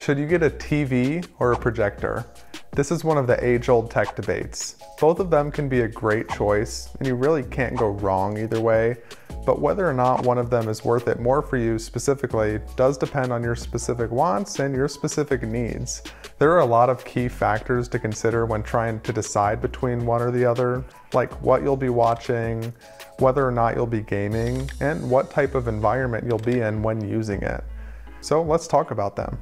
Should you get a TV or a projector? This is one of the age-old tech debates. Both of them can be a great choice, and you really can't go wrong either way, but whether or not one of them is worth it more for you specifically does depend on your specific wants and your specific needs. There are a lot of key factors to consider when trying to decide between one or the other, like what you'll be watching, whether or not you'll be gaming, and what type of environment you'll be in when using it. So let's talk about them.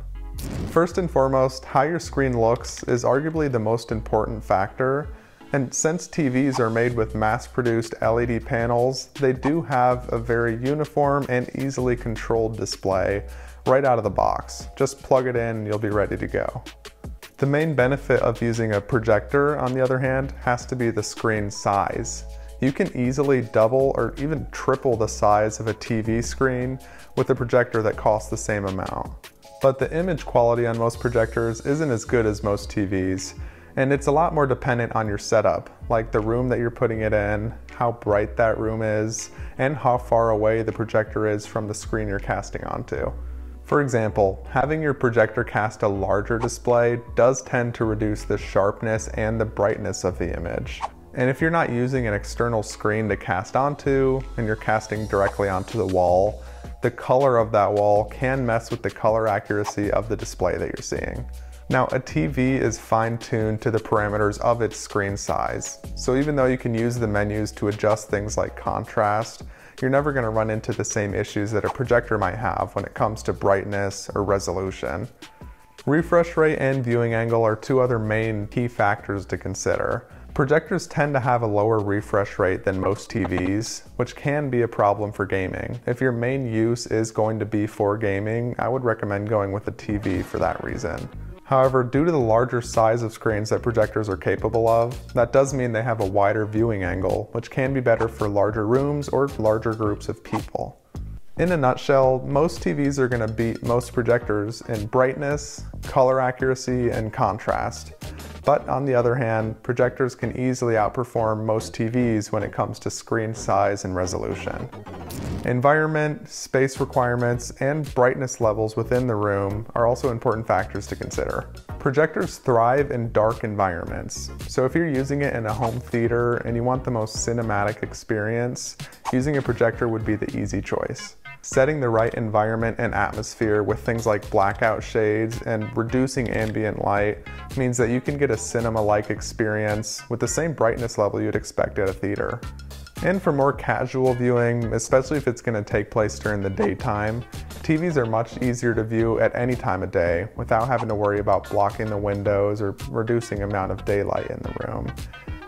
First and foremost, how your screen looks is arguably the most important factor, and since TVs are made with mass-produced LED panels, they do have a very uniform and easily controlled display right out of the box. Just plug it in and you'll be ready to go. The main benefit of using a projector, on the other hand, has to be the screen size. You can easily double or even triple the size of a TV screen with a projector that costs the same amount. But the image quality on most projectors isn't as good as most TVs, and it's a lot more dependent on your setup, like the room that you're putting it in, how bright that room is, and how far away the projector is from the screen you're casting onto. For example, having your projector cast a larger display does tend to reduce the sharpness and the brightness of the image. And if you're not using an external screen to cast onto, and you're casting directly onto the wall, the color of that wall can mess with the color accuracy of the display that you're seeing. Now, a TV is fine-tuned to the parameters of its screen size, so even though you can use the menus to adjust things like contrast, you're never going to run into the same issues that a projector might have when it comes to brightness or resolution. Refresh rate and viewing angle are two other main key factors to consider. Projectors tend to have a lower refresh rate than most TVs, which can be a problem for gaming. If your main use is going to be for gaming, I would recommend going with a TV for that reason. However, due to the larger size of screens that projectors are capable of, that does mean they have a wider viewing angle, which can be better for larger rooms or larger groups of people. In a nutshell, most TVs are going to beat most projectors in brightness, color accuracy, and contrast. But on the other hand, projectors can easily outperform most TVs when it comes to screen size and resolution. Environment, space requirements, and brightness levels within the room are also important factors to consider. Projectors thrive in dark environments, so if you're using it in a home theater and you want the most cinematic experience, using a projector would be the easy choice. Setting the right environment and atmosphere with things like blackout shades and reducing ambient light means that you can get a cinema-like experience with the same brightness level you'd expect at a theater. And for more casual viewing, especially if it's going to take place during the daytime, TVs are much easier to view at any time of day without having to worry about blocking the windows or reducing amount of daylight in the room.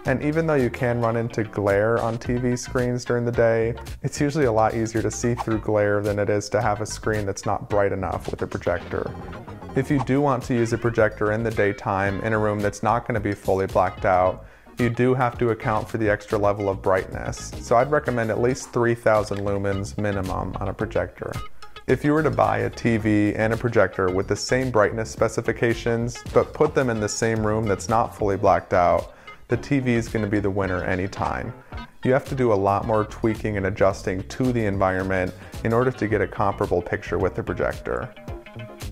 And even though you can run into glare on TV screens during the day, it's usually a lot easier to see through glare than it is to have a screen that's not bright enough with a projector. If you do want to use a projector in the daytime in a room that's not going to be fully blacked out, you do have to account for the extra level of brightness. So I'd recommend at least 3000 lumens minimum on a projector. If you were to buy a TV and a projector with the same brightness specifications, but put them in the same room that's not fully blacked out, the TV is going to be the winner anytime. You have to do a lot more tweaking and adjusting to the environment in order to get a comparable picture with the projector.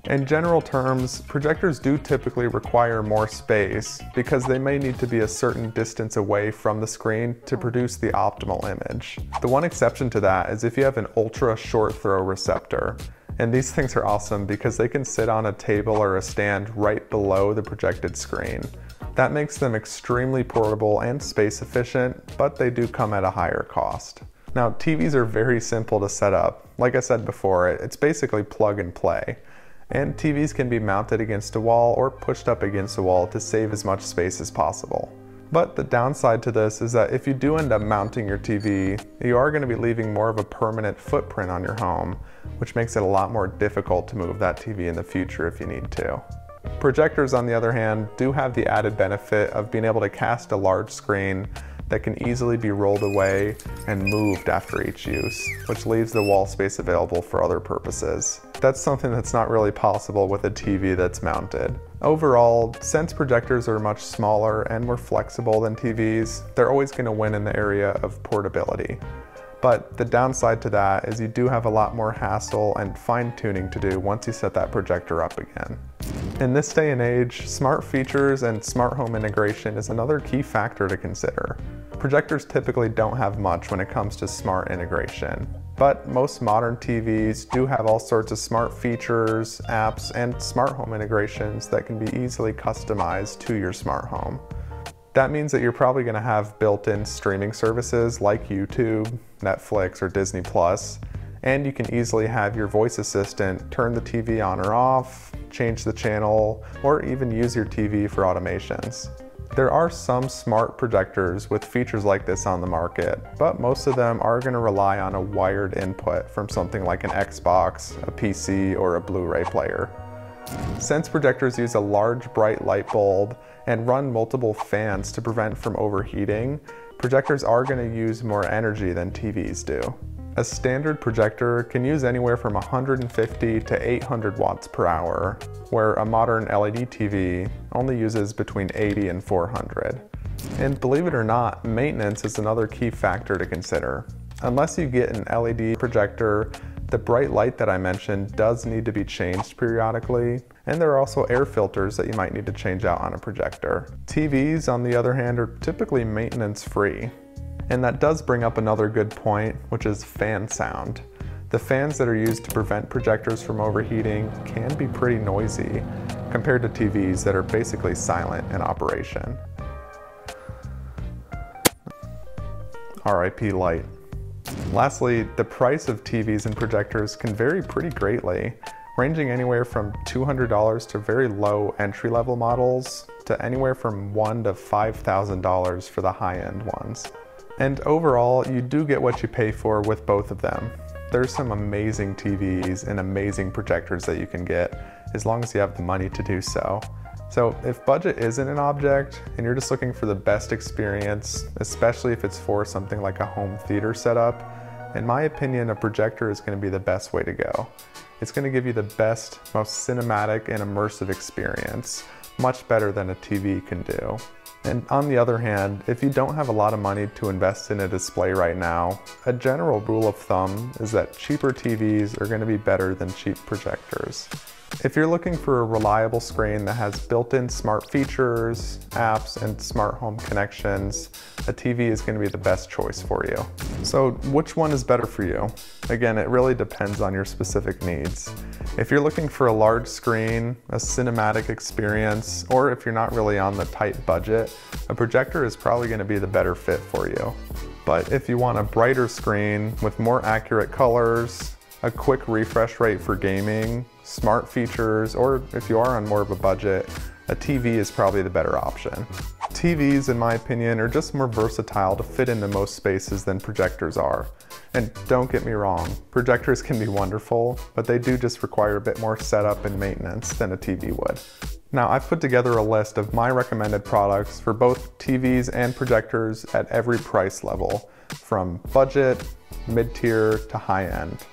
In general terms, projectors do typically require more space because they may need to be a certain distance away from the screen to produce the optimal image. The one exception to that is if you have an ultra short throw receptor. And these things are awesome because they can sit on a table or a stand right below the projected screen. That makes them extremely portable and space efficient, but they do come at a higher cost. Now, TVs are very simple to set up. Like I said before, it's basically plug and play. And TVs can be mounted against a wall or pushed up against a wall to save as much space as possible. But the downside to this is that if you do end up mounting your TV, you are going to be leaving more of a permanent footprint on your home, which makes it a lot more difficult to move that TV in the future if you need to. Projectors, on the other hand, do have the added benefit of being able to cast a large screen that can easily be rolled away and moved after each use, which leaves the wall space available for other purposes. That's something that's not really possible with a TV that's mounted. Overall, since projectors are much smaller and more flexible than TVs, they're always going to win in the area of portability. But the downside to that is you do have a lot more hassle and fine-tuning to do once you set that projector up again. In this day and age, smart features and smart home integration is another key factor to consider. Projectors typically don't have much when it comes to smart integration, but most modern TVs do have all sorts of smart features, apps, and smart home integrations that can be easily customized to your smart home. That means that you're probably going to have built-in streaming services like YouTube, Netflix, or Disney+, and you can easily have your voice assistant turn the TV on or off, change the channel, or even use your TV for automations. There are some smart projectors with features like this on the market, but most of them are going to rely on a wired input from something like an Xbox, a PC, or a Blu-ray player. Since projectors use a large bright light bulb and run multiple fans to prevent from overheating, projectors are going to use more energy than TVs do. A standard projector can use anywhere from 150 to 800 watts per hour, where a modern LED TV only uses between 80 and 400. And believe it or not, maintenance is another key factor to consider. Unless you get an LED projector, the bright light that I mentioned does need to be changed periodically, and there are also air filters that you might need to change out on a projector. TVs, on the other hand, are typically maintenance free. And that does bring up another good point, which is fan sound. The fans that are used to prevent projectors from overheating can be pretty noisy compared to TVs that are basically silent in operation. RIP light. Lastly, the price of TVs and projectors can vary pretty greatly, ranging anywhere from $200 to very low entry-level models to anywhere from $1,000 to $5,000 for the high-end ones. And overall, you do get what you pay for with both of them. There's some amazing TVs and amazing projectors that you can get, as long as you have the money to do so. So if budget isn't an object and you're just looking for the best experience, especially if it's for something like a home theater setup, in my opinion, a projector is going to be the best way to go. It's going to give you the best, most cinematic and immersive experience, much better than a TV can do. And on the other hand, if you don't have a lot of money to invest in a display right now, a general rule of thumb is that cheaper TVs are going to be better than cheap projectors. If you're looking for a reliable screen that has built-in smart features, apps, and smart home connections, a TV is going to be the best choice for you. So which one is better for you? Again, it really depends on your specific needs. If you're looking for a large screen, a cinematic experience, or if you're not really on the tight budget, a projector is probably going to be the better fit for you. But if you want a brighter screen with more accurate colors, a quick refresh rate for gaming, smart features, or if you are on more of a budget, a TV is probably the better option. TVs, in my opinion, are just more versatile to fit into most spaces than projectors are. And don't get me wrong, projectors can be wonderful, but they do just require a bit more setup and maintenance than a TV would. Now, I've put together a list of my recommended products for both TVs and projectors at every price level, from budget, mid-tier, to high-end.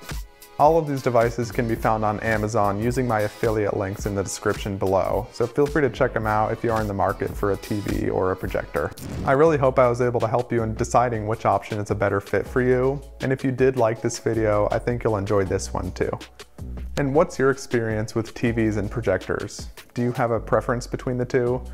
All of these devices can be found on Amazon using my affiliate links in the description below, so feel free to check them out if you are in the market for a TV or a projector. I really hope I was able to help you in deciding which option is a better fit for you, and if you did like this video, I think you'll enjoy this one too. And what's your experience with TVs and projectors? Do you have a preference between the two?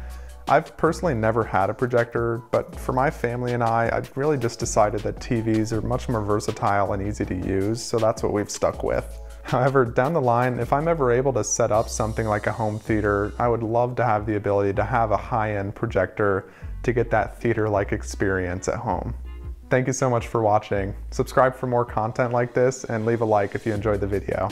I've personally never had a projector, but for my family and I've really just decided that TVs are much more versatile and easy to use, so that's what we've stuck with. However, down the line, if I'm ever able to set up something like a home theater, I would love to have the ability to have a high-end projector to get that theater-like experience at home. Thank you so much for watching. Subscribe for more content like this and leave a like if you enjoyed the video.